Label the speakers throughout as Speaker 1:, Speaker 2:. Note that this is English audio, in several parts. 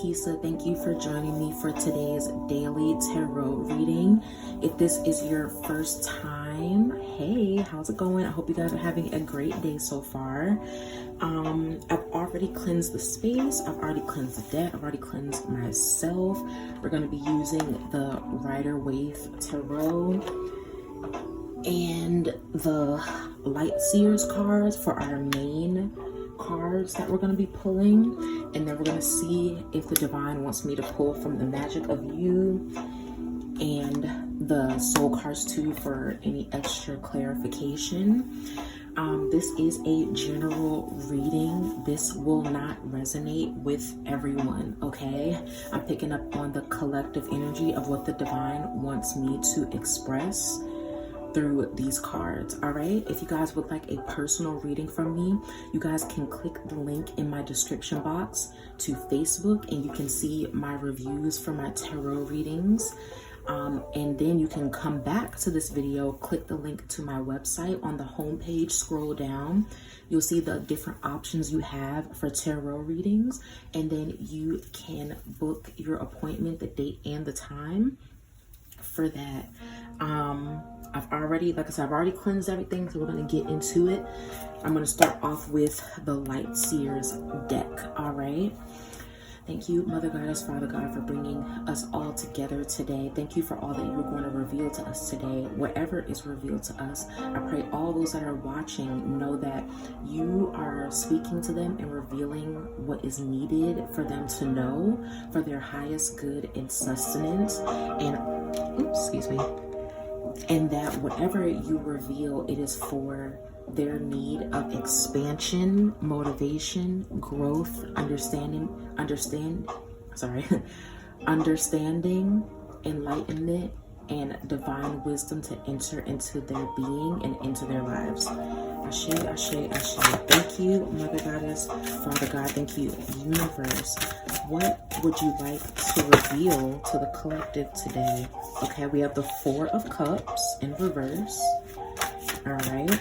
Speaker 1: Nikesa. Thank you for joining me for today's daily tarot reading. If this is your first time, hey, how's it going? I hope you guys are having a great day so far. I've already cleansed the space. I've already cleansed the deck. I've already cleansed myself. We're going to be using the Rider-Waite Tarot and the Light Seers cards for our main cards that we're going to be pulling, and then we're going to see if the divine wants me to pull from the Magic of You and the soul cards too for any extra clarification. This is a general reading. This will not resonate with everyone, okay? I'm picking up on the collective energy of what the divine wants me to express through these cards. All right, if you guys would like a personal reading from me, you guys can click the link in my description box to Facebook, and you can see my reviews for my tarot readings. And then you can come back to this video, click the link to my website on the home page, scroll down, you'll see the different options you have for tarot readings, and then you can book your appointment, the date and the time for that. I've already cleansed everything, so we're going to get into it. I'm going to start off with the Light Seers deck. All right. Thank you, Mother Goddess, Father God, for bringing us all together today. Thank you for all that you're going to reveal to us today. Whatever is revealed to us, I pray all those that are watching know that you are speaking to them and revealing what is needed for them to know for their highest good and sustenance. And, and that whatever you reveal, it is for their need of expansion, motivation, growth, understanding, enlightenment, and divine wisdom to enter into their being and into their lives. Ashe, ashe, ashe. Thank you, Mother Goddess, Father God. Thank you, Universe. What would you like to reveal to the collective today? Okay, we have the Four of Cups in reverse. All right.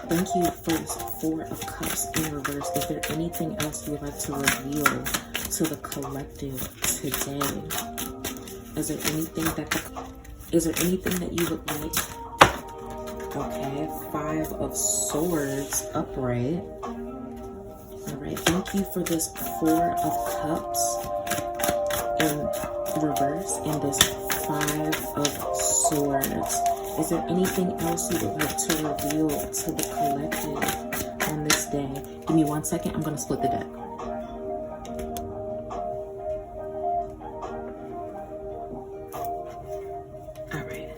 Speaker 1: Thank you for this Four of Cups in reverse. Is there anything else you would like to reveal to the collective today? Is there anything that you would like? Okay, Five of Swords upright. All right, thank you for this Four of Cups in reverse and this Five of Swords. Is there anything else you would like to reveal to the collective on this day? Give me 1 second. I'm going to split the deck. All right.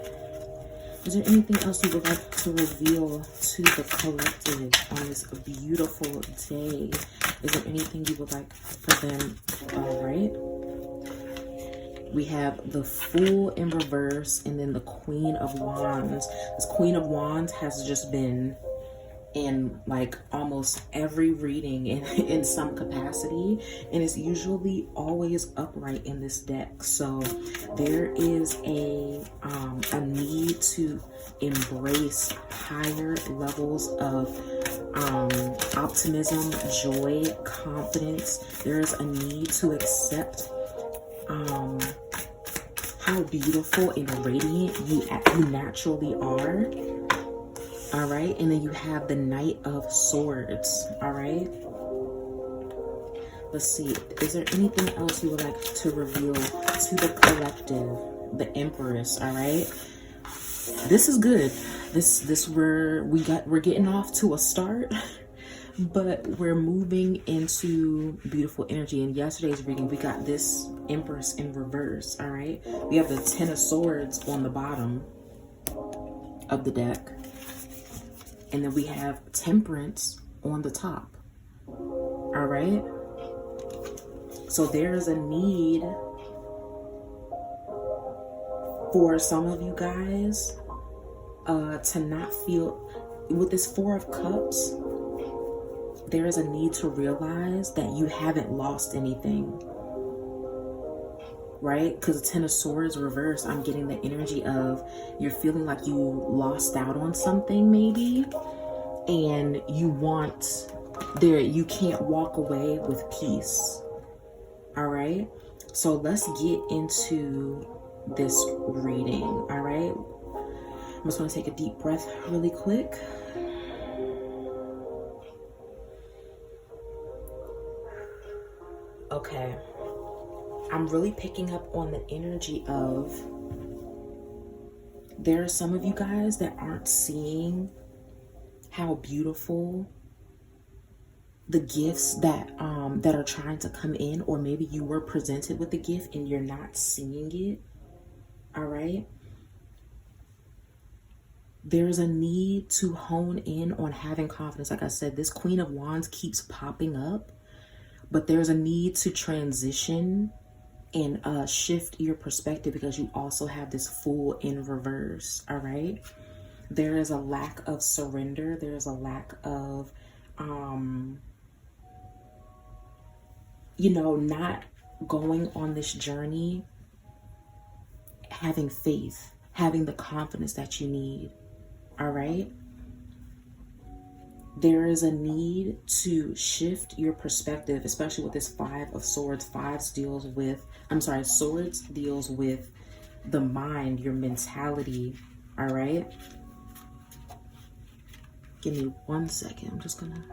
Speaker 1: Is there anything else you would like to reveal to the collective on this beautiful day? Is there anything you would like for them? All right. We have the Fool in reverse and then the Queen of Wands. This Queen of Wands has just been in like almost every reading in some capacity, and it's usually always upright in this deck. So there is a need to embrace higher levels of optimism, joy, confidence. There is a need to accept how beautiful and radiant you naturally are. All right, and then you have the Knight of Swords. All right, let's see, is there anything else you would like to reveal to the collective? The Empress. All right, this is good. We're getting off to a start, but we're moving into beautiful energy. In yesterday's reading, we got this Empress in reverse. All right, we have the Ten of Swords on the bottom of the deck, and then we have Temperance on the top. All right, so there's a need for some of you guys to not feel, with this Four of Cups, there is a need to realize that you haven't lost anything, right? Because the Ten of Swords reverse, I'm getting the energy of you're feeling like you lost out on something maybe, and you can't walk away with peace. All right. So let's get into this reading. All right. I'm just going to take a deep breath really quick. Okay. I'm really picking up on the energy of, there are some of you guys that aren't seeing how beautiful the gifts that are trying to come in, or maybe you were presented with the gift and you're not seeing it. All right. There's a need to hone in on having confidence. Like I said, this Queen of Wands keeps popping up, but there's a need to transition and shift your perspective, because you also have this Fool in reverse. All right. There is a lack of surrender. There's a lack of, not going on this journey, having faith, having the confidence that you need. All right. There is a need to shift your perspective, especially with this Five of Swords. Swords deals with the mind, your mentality. All right. Give me 1 second. I'm just gonna.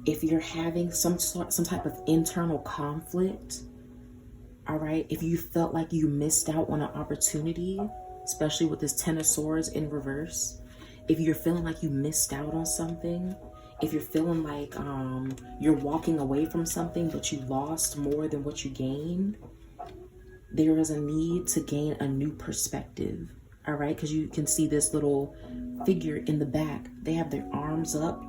Speaker 1: If you're having some type of internal conflict, all right, if you felt like you missed out on an opportunity, especially with this Ten of Swords in reverse, if you're feeling like you missed out on something, if you're feeling like you're walking away from something but you lost more than what you gained, there is a need to gain a new perspective. All right, because you can see this little figure in the back. They have their arms up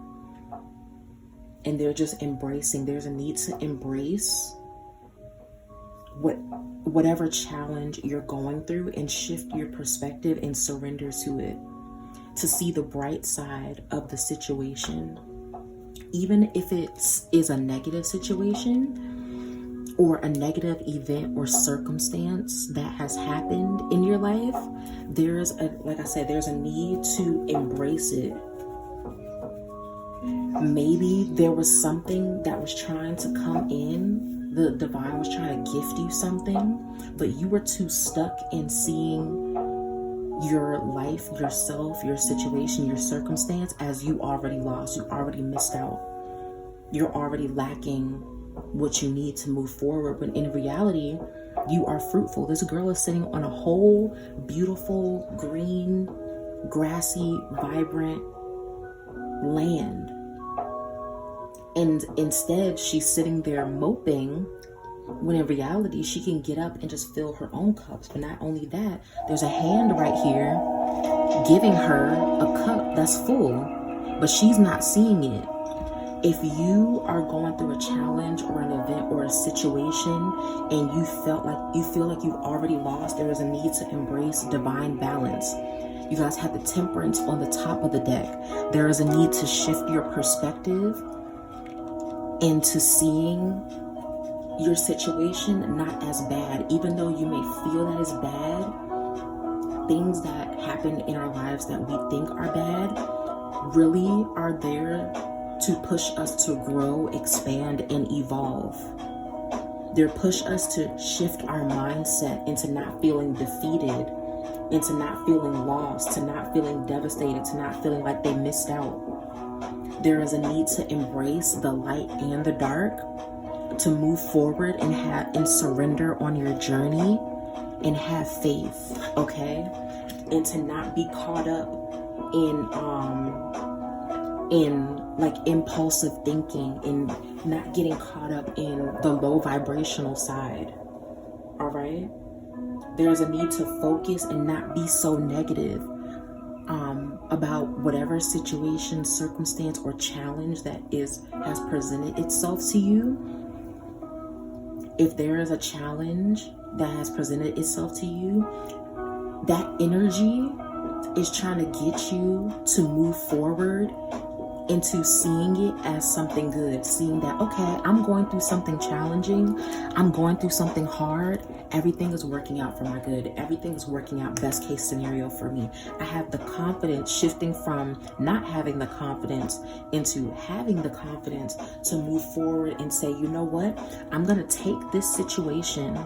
Speaker 1: and they're just embracing. There's a need to embrace whatever challenge you're going through and shift your perspective and surrender to it, to see the bright side of the situation. Even if it is a negative situation or a negative event or circumstance that has happened in your life, there's a need to embrace it. Maybe there was something that was trying to come in. The divine was trying to gift you something, but you were too stuck in seeing your life, yourself, your situation, your circumstance as you already lost. You already missed out. You're already lacking what you need to move forward. When in reality, you are fruitful. This girl is sitting on a whole beautiful, green, grassy, vibrant land. And instead, she's sitting there moping, when in reality, she can get up and just fill her own cups. But not only that, there's a hand right here giving her a cup that's full, but she's not seeing it. If you are going through a challenge or an event or a situation and you feel like you've already lost, there is a need to embrace divine balance. You guys have the Temperance on the top of the deck. There is a need to shift your perspective into seeing your situation not as bad. Even though you may feel that it's bad, things that happen in our lives that we think are bad really are there to push us to grow, expand, and evolve. They're push us to shift our mindset into not feeling defeated, into not feeling lost, to not feeling devastated, to not feeling like they missed out. There is a need to embrace the light and the dark, to move forward and surrender on your journey and have faith, okay? And to not be caught up in like impulsive thinking and not getting caught up in the low vibrational side. All right? There's a need to focus and not be so negative about whatever situation, circumstance, or challenge that has presented itself to you. If there is a challenge that has presented itself to you, that energy is trying to get you to move forward into seeing it as something good, seeing that, okay, I'm going through something challenging, I'm going through something hard, everything is working out for my good, everything is working out best case scenario for me. I have the confidence, shifting from not having the confidence into having the confidence to move forward and say, you know what, I'm gonna take this situation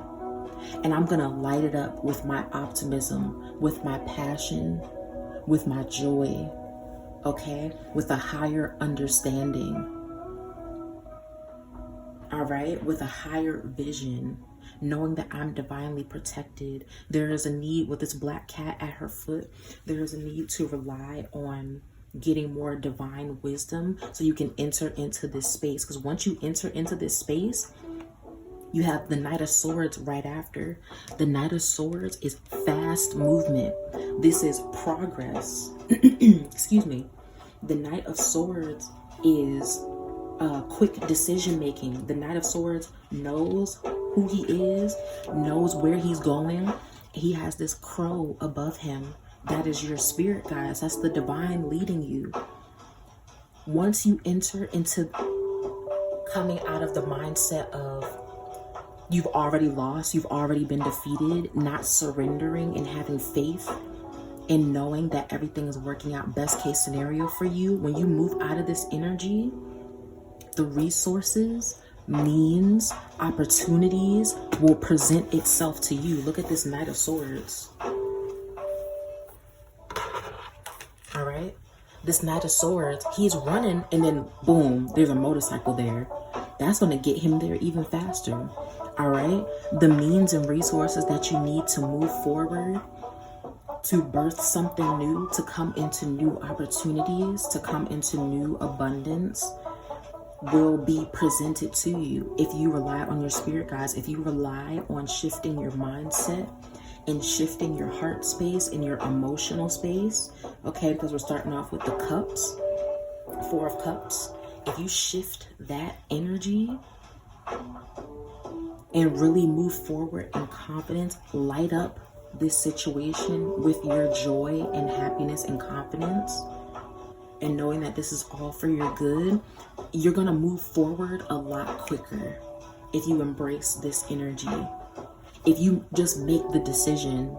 Speaker 1: and I'm gonna light it up with my optimism, with my passion, with my joy, okay, with a higher understanding, all right, with a higher vision, knowing that I'm divinely protected. There is a need with this black cat at her foot. There is a need to rely on getting more divine wisdom so you can enter into this space. Because once you enter into this space, you have the Knight of Swords right after. The Knight of Swords is fast movement. This is progress. Excuse me. The Knight of Swords is quick decision making. The Knight of Swords knows who he is, knows where he's going. He has this crow above him. That is your spirit, guys. That's the divine leading you. Once you enter into coming out of the mindset of you've already lost, you've already been defeated, not surrendering and having faith and knowing that everything is working out best case scenario for you, when you move out of this energy, the resources, means, opportunities will present itself to you. Look at this Knight of Swords. All right. This Knight of Swords, he's running and then boom, there's a motorcycle there. That's going to get him there even faster. All right. The means and resources that you need to move forward, to birth something new, to come into new opportunities, to come into new abundance, will be presented to you if you rely on your spirit, guys. If you rely on shifting your mindset and shifting your heart space and your emotional space, okay, because we're starting off with the cups, 4 of Cups. If you shift that energy and really move forward in confidence, light up this situation with your joy and happiness and confidence, and knowing that this is all for your good, you're going to move forward a lot quicker if you embrace this energy. If you just make the decision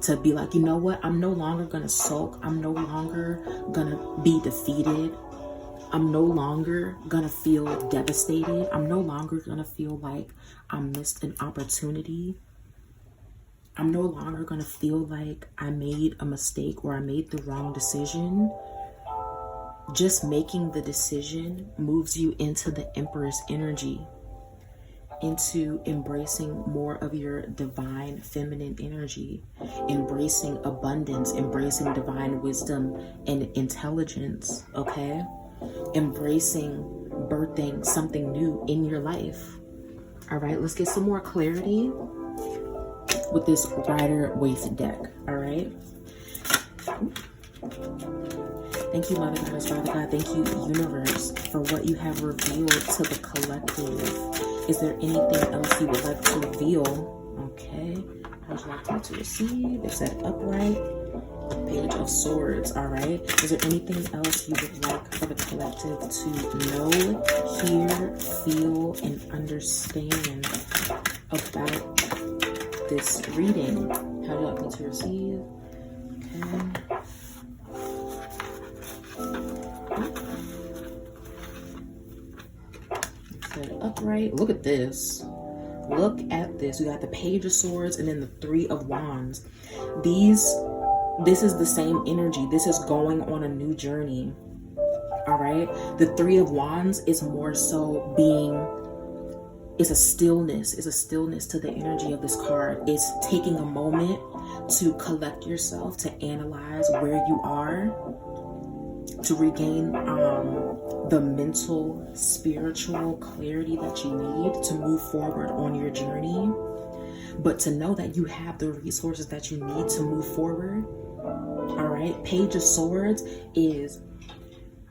Speaker 1: to be like, you know what, I'm no longer going to sulk. I'm no longer going to be defeated. I'm no longer going to feel devastated. I'm no longer going to feel like I missed an opportunity. I'm no longer going to feel like I made a mistake or I made the wrong decision. Just making the decision moves you into the Empress energy, into embracing more of your divine feminine energy, embracing abundance, embracing divine wisdom and intelligence, okay? Embracing birthing something new in your life. All right, let's get some more clarity with this Rider-Waite deck, all right? Thank you, Mother Goddess, Father God. Thank you, Universe, for what you have revealed to the collective. Is there anything else you would like to reveal? Okay. How would you like me to receive? It said upright. Page of Swords. All right. Is there anything else you would like for the collective to know, hear, feel, and understand about this reading? How would you like me to receive? Okay. Upright. Look at this. Look at this. We got the Page of Swords and then the 3 of Wands. This is the same energy. This is going on a new journey. All right. The 3 of Wands is more so it's a stillness. It's a stillness to the energy of this card. It's taking a moment to collect yourself, to analyze where you are, to regain the mental, spiritual clarity that you need to move forward on your journey, but to know that you have the resources that you need to move forward. All right. Page of Swords is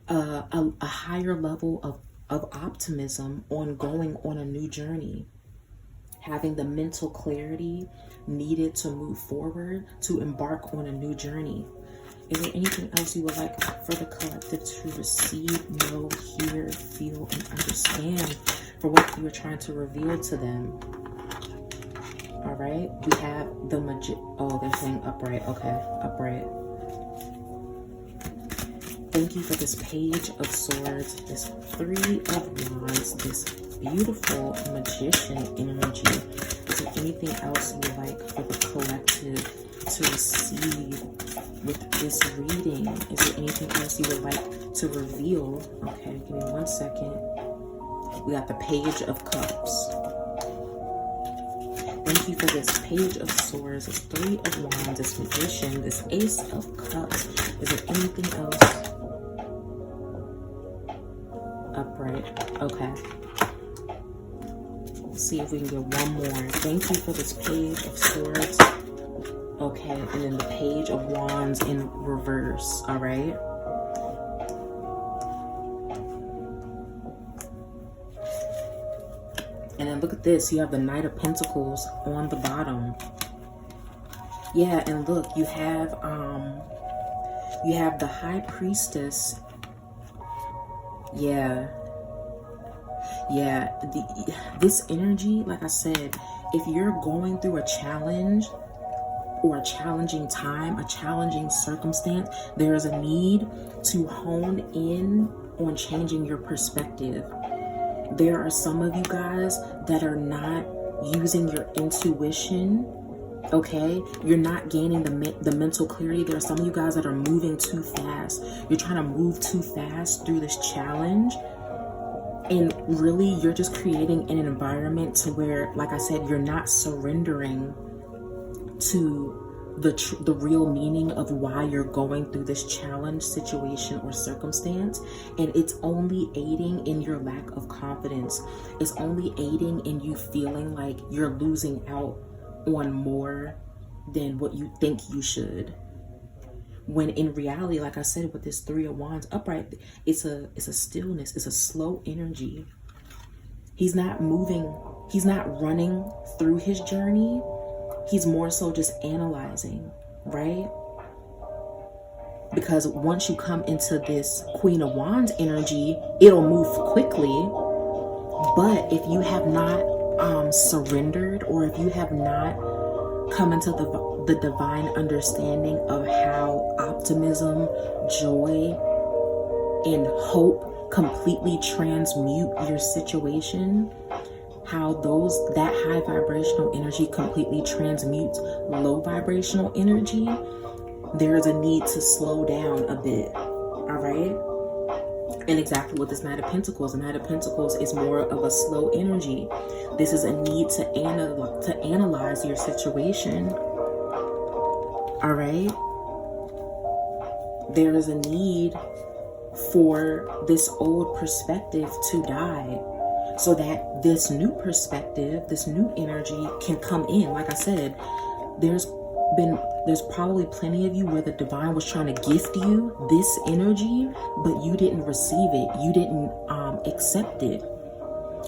Speaker 1: a higher level of optimism on going on a new journey, having the mental clarity needed to move forward, to embark on a new journey. Is there anything else you would like for the collective to receive, know, hear, feel, and understand for what you are trying to reveal to them? All right. We have the oh, they're saying upright. Okay, upright. Thank you for this Page of Swords, this Three of Wands, this beautiful Magician energy. Is there anything else you would like for the collective to receive with this reading? Is there anything else you would like to reveal? Okay, give me 1 second. We got the Page of Cups. Thank you for this Page of Swords, this Three of Wands, this Magician, this Ace of Cups. Is there anything else? Upright. Okay. Let's see if we can get one more. Thank you for this Page of Swords. Okay, and then the Page of Wands in reverse. All right. And then look at this. You have the Knight of Pentacles on the bottom. Yeah, and look, you have the High Priestess. Yeah, this energy, like I said, if you're going through a challenge or a challenging time, a challenging circumstance, there is a need to hone in on changing your perspective. There are some of you guys that are not using your intuition. Okay, you're not gaining the mental clarity. There are some of you guys that are moving too fast. You're trying to move too fast through this challenge, and really you're just creating an environment to where, like I said, you're not surrendering to the real meaning of why you're going through this challenge, situation, or circumstance. And it's only aiding in your lack of confidence. It's only aiding in you feeling like you're losing out on more than what you think you should, when in reality, like I said, with this Three of Wands upright, it's a stillness, it's a slow energy. He's not moving, he's not running through his journey, he's more so just analyzing, right? Because once you come into this Queen of Wands energy, it'll move quickly. But if you have not surrendered, or if you have not come into the divine understanding of how optimism, joy, and hope completely transmute your situation, how that high vibrational energy completely transmutes low vibrational energy, there is a need to slow down a bit. All right. And exactly what this Knight of Pentacles. The Knight of Pentacles is more of a slow energy. This is a need to analyze your situation. All right. There is a need for this old perspective to die, so that this new perspective, this new energy can come in. Like I said, there's probably plenty of you where the divine was trying to gift you this energy, but you didn't receive it. You didn't accept it.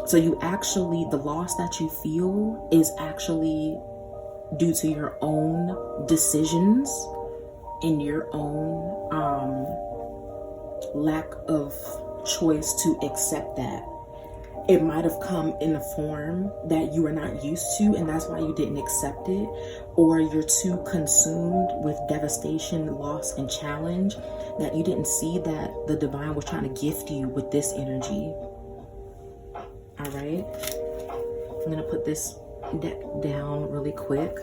Speaker 1: So you actually, the loss that you feel is actually due to your own decisions and your own lack of choice to accept that. It might have come in a form that you are not used to, and that's why you didn't accept it. Or you're too consumed with devastation, loss, and challenge that you didn't see that the divine was trying to gift you with this energy. All right. I'm going to put this deck down really quick.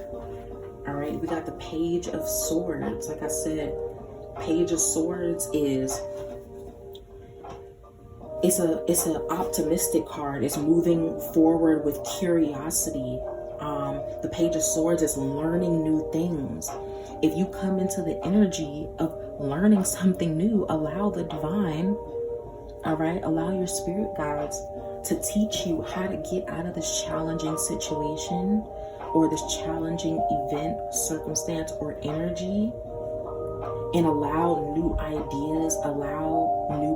Speaker 1: All right. We got the Page of Swords. Like I said, Page of Swords is... It's an optimistic card. It's moving forward with curiosity. The Page of Swords is learning new things. If you come into the energy of learning something new, allow the divine, all right, allow your spirit guides to teach you how to get out of this challenging situation or this challenging event, circumstance, or energy, and allow new ideas, allow new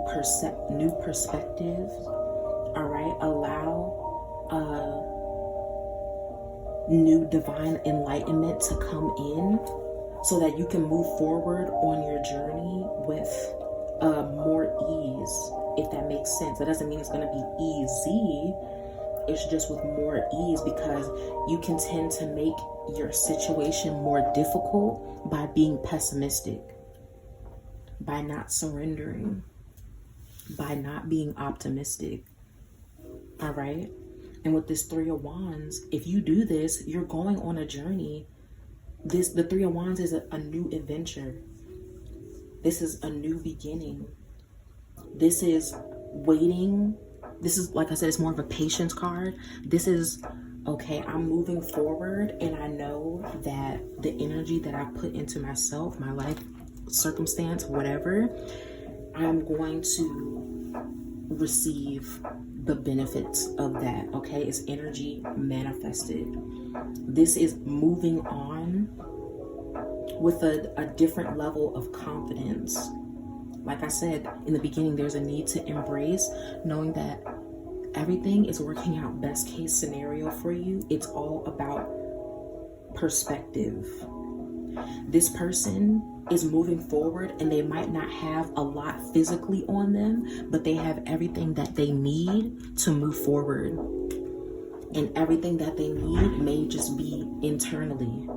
Speaker 1: perspectives, all right? Allow new divine enlightenment to come in, so that you can move forward on your journey with more ease, if that makes sense. That doesn't mean it's going to be easy. It's just with more ease, because you can tend to make your situation more difficult by being pessimistic, by not surrendering, by not being optimistic. All right? And with this Three of Wands, if you do this, you're going on a journey. The Three of Wands is a new adventure. This is a new beginning. This is waiting. This is, like I said, it's more of a patience card. This is, okay, I'm moving forward, and I know that the energy that I put into myself, my life circumstance, whatever, I'm going to receive the benefits of that. Okay, it's energy manifested. This is moving on with a different level of confidence. Like I said in the beginning, there's a need to embrace knowing that everything is working out best case scenario for you. It's all about perspective. This person is moving forward, and they might not have a lot physically on them, but they have everything that they need to move forward. And everything that they need may just be internally.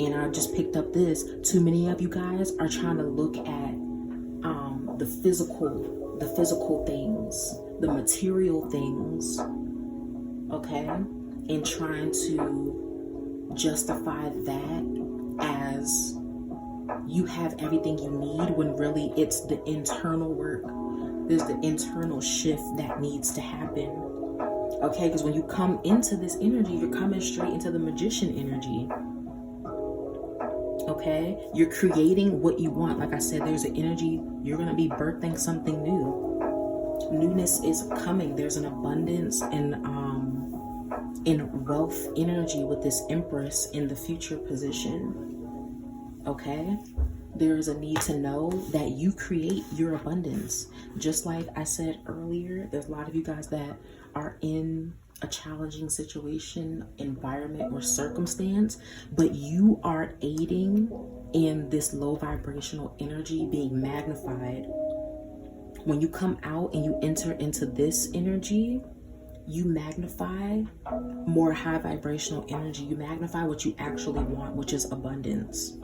Speaker 1: And I just picked up this. Too many of you guys are trying to look at the physical things, the material things, okay? And trying to justify that as you have everything you need, when really it's the internal work. There's the internal shift that needs to happen. Okay, because when you come into this energy, you're coming straight into the Magician energy. Okay, you're creating what you want. Like I said, there's an energy, you're going to be birthing something new. Newness is coming. There's an abundance and in wealth energy with this Empress in the future position. Okay, there is a need to know that you create your abundance. Just like I said earlier, there's a lot of you guys that are in a challenging situation, environment, or circumstance, but you are aiding in this low vibrational energy being magnified. When you come out and you enter into this energy, you magnify more high vibrational energy. You magnify what you actually want, which is abundance.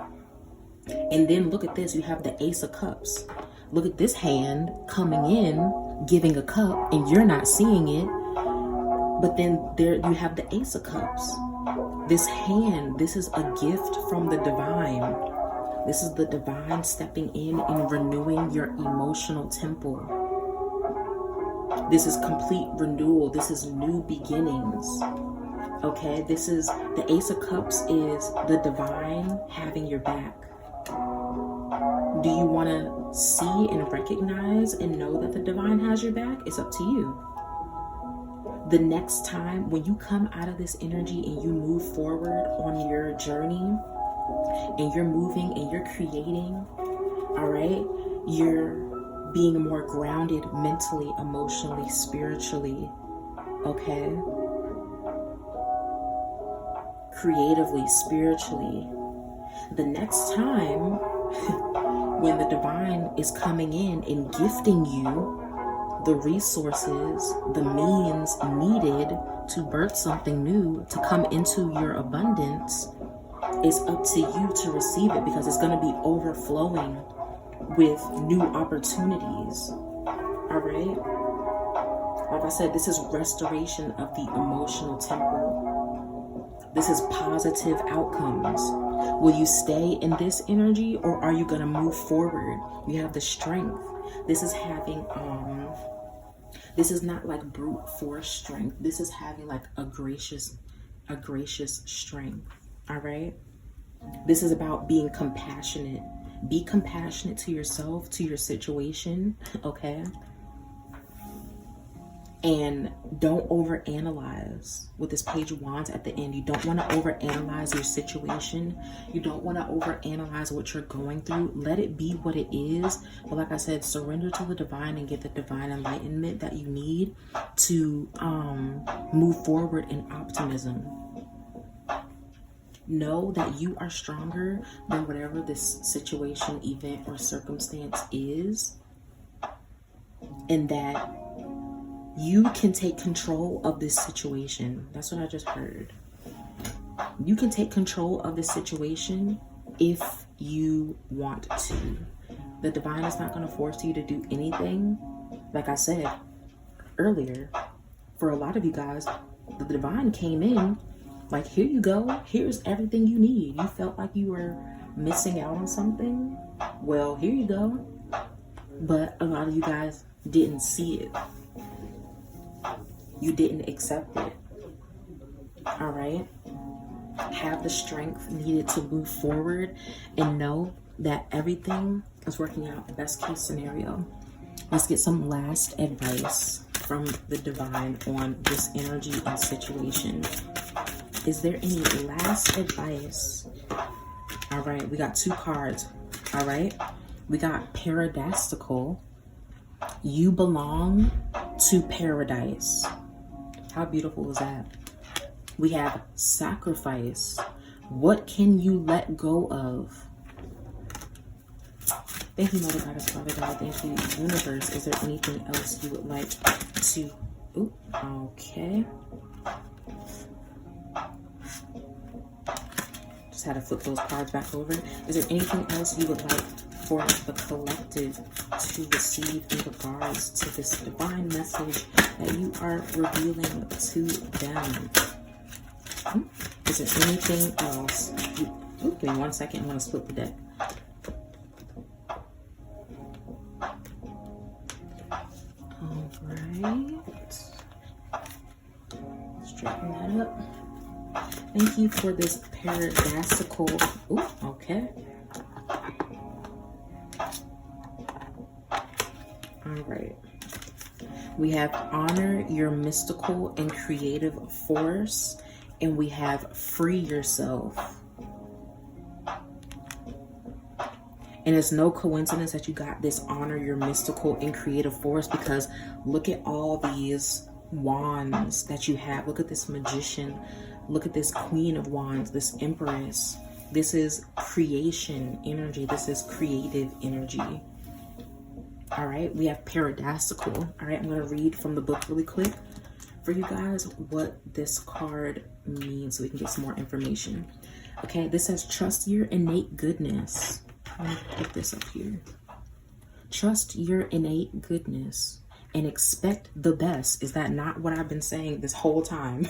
Speaker 1: And then look at this, you have the Ace of Cups. Look at this hand coming in, giving a cup, and you're not seeing it. But then there you have the Ace of Cups. This hand, this is a gift from the divine. This is the divine stepping in and renewing your emotional temple. This is complete renewal. This is new beginnings. Okay, this is the Ace of Cups is the divine having your back. Do you want to see and recognize and know that the divine has your back? It's up to you. The next time when you come out of this energy and you move forward on your journey and you're moving and you're creating, all right, you're being more grounded mentally, emotionally, spiritually, okay, creatively, spiritually. The next time when the divine is coming in and gifting you the resources, the means needed to birth something new, to come into your abundance, it's up to you to receive it, because it's going to be overflowing with new opportunities. All right? Like I said, this is restoration of the emotional temple. This is positive outcomes. Will you stay in this energy, or are you going to move forward? You have the strength. This is having this is not like brute force strength. This is having like a gracious strength. All right, this is about being compassionate. Be compassionate to yourself, to your situation, okay? And don't overanalyze. With this Page of Wands at the end, you don't want to overanalyze your situation. You don't want to overanalyze what you're going through. Let it be what it is. But like I said, surrender to the divine and get the divine enlightenment that you need to move forward in optimism. Know that you are stronger than whatever this situation, event, or circumstance is, and that you can take control of this situation. That's what I just heard. You can take control of this situation if you want to. The divine is not going to force you to do anything. Like I said earlier, for a lot of you guys, the divine came in like, here you go. Here's everything you need. You felt like you were missing out on something. Well, here you go. But a lot of you guys didn't see it. You didn't accept it. All right? Have the strength needed to move forward and know that everything is working out the best case scenario. Let's get some last advice from the divine on this energy and situation. Is there any last advice? All right, we got 2 cards. All right, we got Paradistical. You belong to paradise. How beautiful is that? We have Sacrifice. What can you let go of? Thank you, Mother Goddess, Father God. Thank you, Universe. Is there anything else you would like to... Ooh, okay. Just had to flip those cards back over. Is there anything else you would like for the collective to receive in regards to this divine message that you are revealing to them? Is there anything else? Give me 1 second. I'm going to split the deck. All right. Straighten that up. Thank you for this Paradistical. Ooh, okay. All right. We have Honor Your Mystical and Creative Force. And we have Free Yourself. And it's no coincidence that you got this Honor Your Mystical and Creative Force, because look at all these wands that you have. Look at this Magician. Look at this Queen of Wands, this Empress. This is creation energy. This is creative energy. All right, we have Paradistical. All right, I'm going to read from the book really quick for you guys what this card means so we can get some more information. Okay, this says trust your innate goodness. Let me put this up here. Trust your innate goodness and expect the best. Is that not what I've been saying this whole time?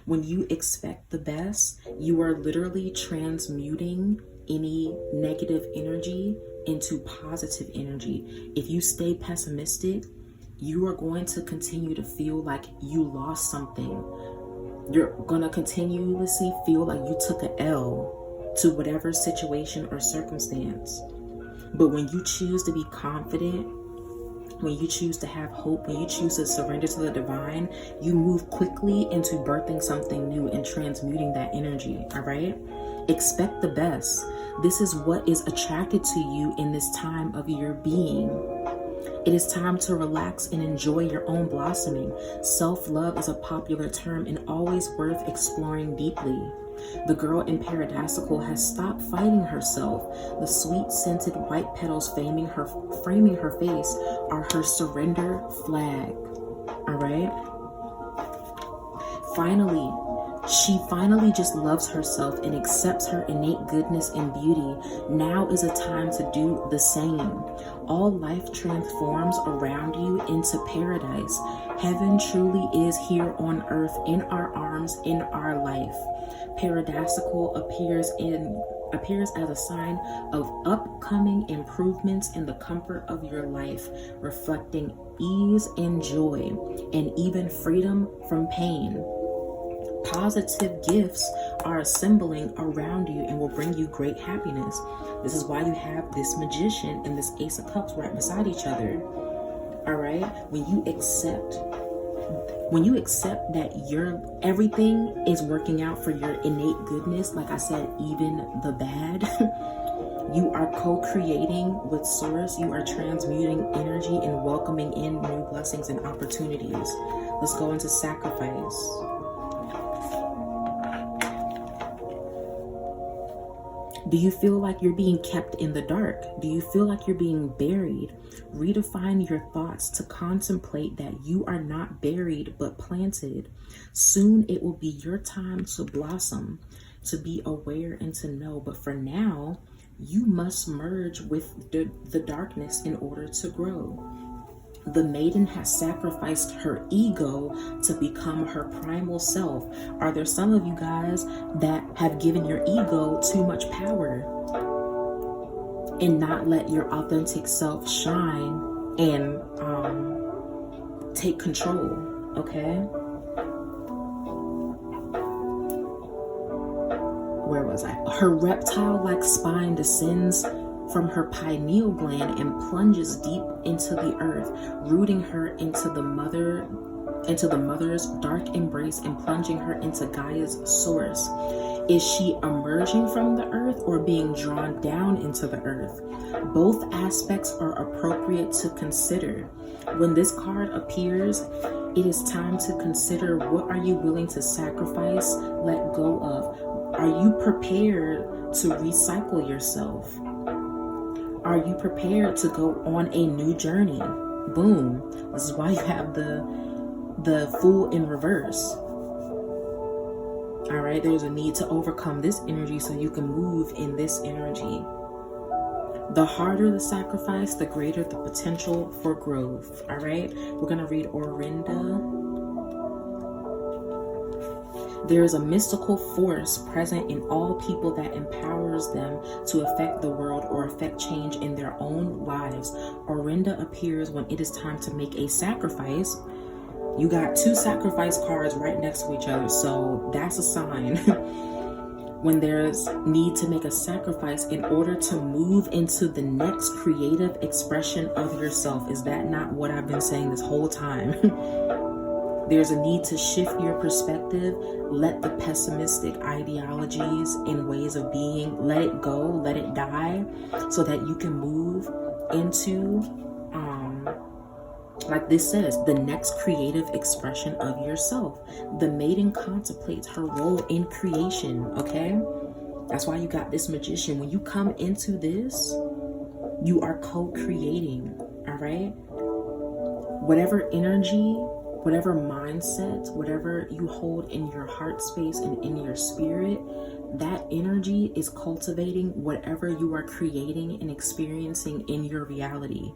Speaker 1: When you expect the best, you are literally transmuting any negative energy into positive energy. If you stay pessimistic, you are going to continue to feel like you lost something. You're going to continuously feel like you took an L to whatever situation or circumstance. But when you choose to be confident, when you choose to have hope, when you choose to surrender to the divine, you move quickly into birthing something new and transmuting that energy, all right? Expect the best. This is what is attracted to you in this time of your being. It is time to relax and enjoy your own blossoming. Self-love is a popular term and always worth exploring deeply. The girl in Paradistical has stopped fighting herself. The sweet-scented white petals framing her face are her surrender flag. All right? She finally just loves herself and accepts her innate goodness and beauty. Now is a time to do the same. All life transforms around you into paradise. Heaven truly is here on earth, in our arms, in our life. Paradistical appears as a sign of upcoming improvements in the comfort of your life, reflecting ease and joy, and even freedom from pain. Positive gifts are assembling around you and will bring you great happiness. This is why you have this Magician and this Ace of Cups right beside each other. All right? When you accept that everything is working out for your innate goodness, like I said, even the bad, you are co-creating with Source. You are transmuting energy and welcoming in new blessings and opportunities. Let's go into Sacrifice. Do you feel like you're being kept in the dark? Do you feel like you're being buried? Redefine your thoughts to contemplate that you are not buried but planted. Soon it will be your time to blossom, to be aware and to know. But for now, you must merge with the darkness in order to grow. The maiden has sacrificed her ego to become her primal self. Are there some of you guys that have given your ego too much power and not let your authentic self shine and take control? Okay. Where was I? Her reptile-like spine descends from her pineal gland and plunges deep into the earth, rooting her into the mother's dark embrace and plunging her into Gaia's source. Is she emerging from the earth or being drawn down into the earth? Both aspects are appropriate to consider. When this card appears, it is time to consider, what are you willing to sacrifice, let go of? Are you prepared to recycle yourself? Are you prepared to go on a new journey? Boom. This is why you have the Fool in reverse. All right, there's a need to overcome this energy so you can move in this energy. The harder the sacrifice, the greater the potential for growth. All right, we're going to read Orinda. There is a mystical force present in all people that empowers them to affect the world or affect change in their own lives. Orinda appears when it is time to make a sacrifice. You got two sacrifice cards right next to each other, so that's a sign. When there's need to make a sacrifice in order to move into the next creative expression of yourself. Is that not what I've been saying this whole time? There's a need to shift your perspective, let the pessimistic ideologies and ways of being, let it go, let it die, so that you can move into, like this says, the next creative expression of yourself. The maiden contemplates her role in creation, okay? That's why you got this Magician. When you come into this, you are co-creating, all right? Whatever energy, whatever mindset, whatever you hold in your heart space and in your spirit, that energy is cultivating whatever you are creating and experiencing in your reality.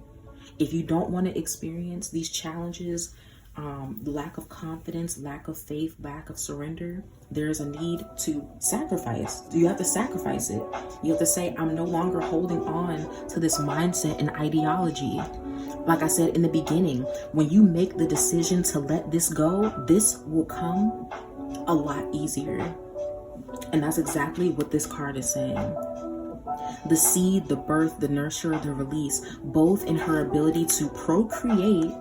Speaker 1: If you don't want to experience these challenges, lack of confidence, lack of faith, lack of surrender, there's a need to sacrifice. You have to sacrifice it. You have to say, I'm no longer holding on to this mindset and ideology. Like I said in the beginning, when you make the decision to let this go, this will come a lot easier. And that's exactly what this card is saying. The seed, the birth, the nurture, the release, both in her ability to procreate,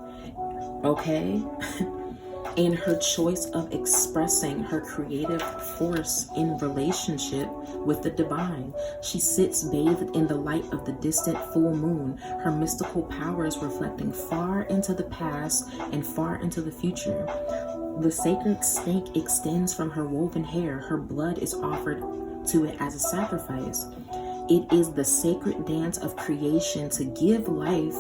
Speaker 1: okay, and her choice of expressing her creative force in relationship with the divine. She sits bathed in the light of the distant full moon, her mystical powers reflecting far into the past and far into the future. The sacred snake extends from her woven hair. Her blood is offered to it as a sacrifice. It is the sacred dance of creation to give life,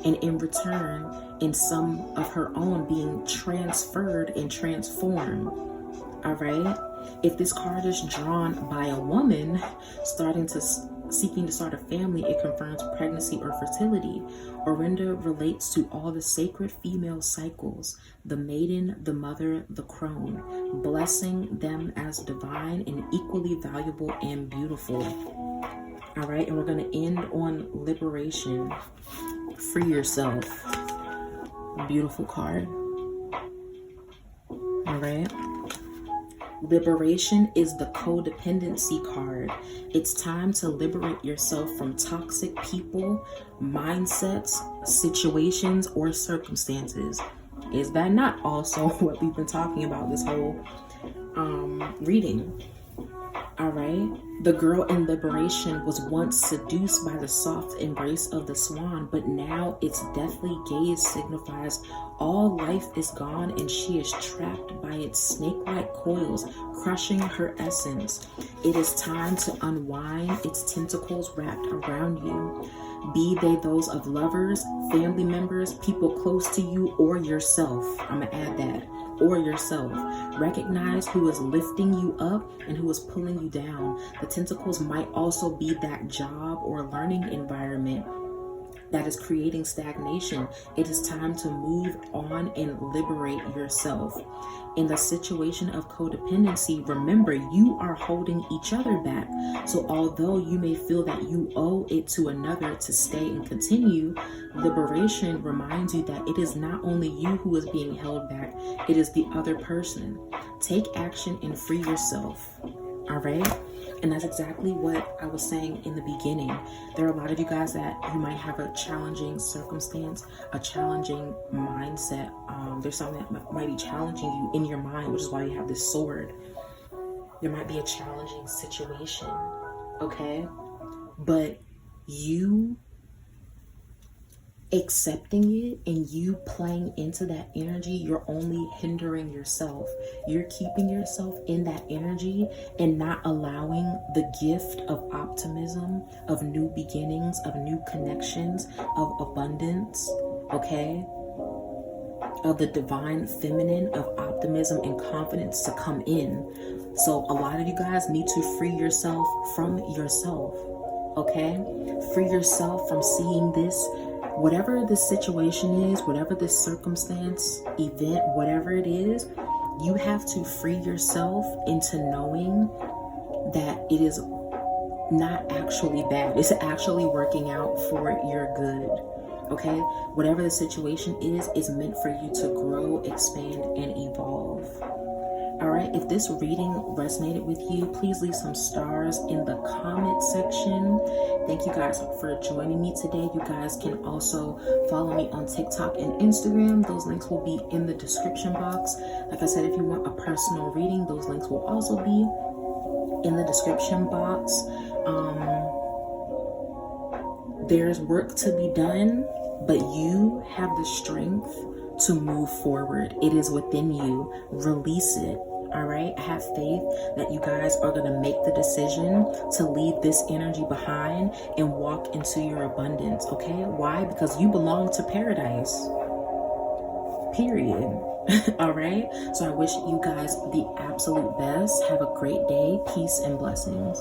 Speaker 1: and in return, in some of her own, being transferred and transformed. All right. If this card is drawn by a woman seeking to start a family, it confirms pregnancy or fertility. Orinda relates to all the sacred female cycles, the maiden, the mother, the crone, blessing them as divine and equally valuable and beautiful. All right, and we're going to end on liberation. Free yourself. Beautiful card. All right. Liberation is the codependency card. It's time to liberate yourself from toxic people, mindsets, situations, or circumstances. Is that not also what we've been talking about this whole reading? All right. The girl in liberation was once seduced by the soft embrace of the swan, but now its deathly gaze signifies all life is gone and she is trapped by its snake-like coils, crushing her essence. It is time to unwind its tentacles wrapped around you. Be they those of lovers, family members, people close to you, or yourself. I'm going to add that. Or yourself. Recognize who is lifting you up and who is pulling you down. The tentacles might also be that job or learning environment that is creating stagnation. It is time to move on and liberate yourself. In the situation of codependency, remember, you are holding each other back. So although you may feel that you owe it to another to stay and continue, liberation reminds you that it is not only you who is being held back, it is the other person. Take action and free yourself. All right? And that's exactly what I was saying in the beginning. There are a lot of you guys that you might have a challenging circumstance, a challenging mindset. There's something that might be challenging you in your mind, which is why you have this sword. There might be a challenging situation, okay? But you accepting it and you playing into that energy, you're only hindering yourself. You're keeping yourself in that energy and not allowing the gift of optimism, of new beginnings, of new connections, of abundance, okay? Of the divine feminine, of optimism and confidence to come in. So a lot of you guys need to free yourself from yourself, okay? Free yourself from seeing this. Whatever the situation is, whatever the circumstance, event, whatever it is, you have to free yourself into knowing that it is not actually bad. It's actually working out for your good. Okay? Whatever the situation is meant for you to grow, expand, and evolve. All right, if this reading resonated with you, please leave some stars in the comment section. Thank you guys for joining me today. You guys can also follow me on TikTok and Instagram. Those links will be in the description box. Like I said, if you want a personal reading, those links will also be in the description box. There's work to be done, but you have the strength to move forward. It is within you. Release it. All right. I have faith that you guys are going to make the decision to leave this energy behind and walk into your abundance. Okay. Why? Because you belong to paradise. Period. All right. So I wish you guys the absolute best. Have a great day. Peace and blessings.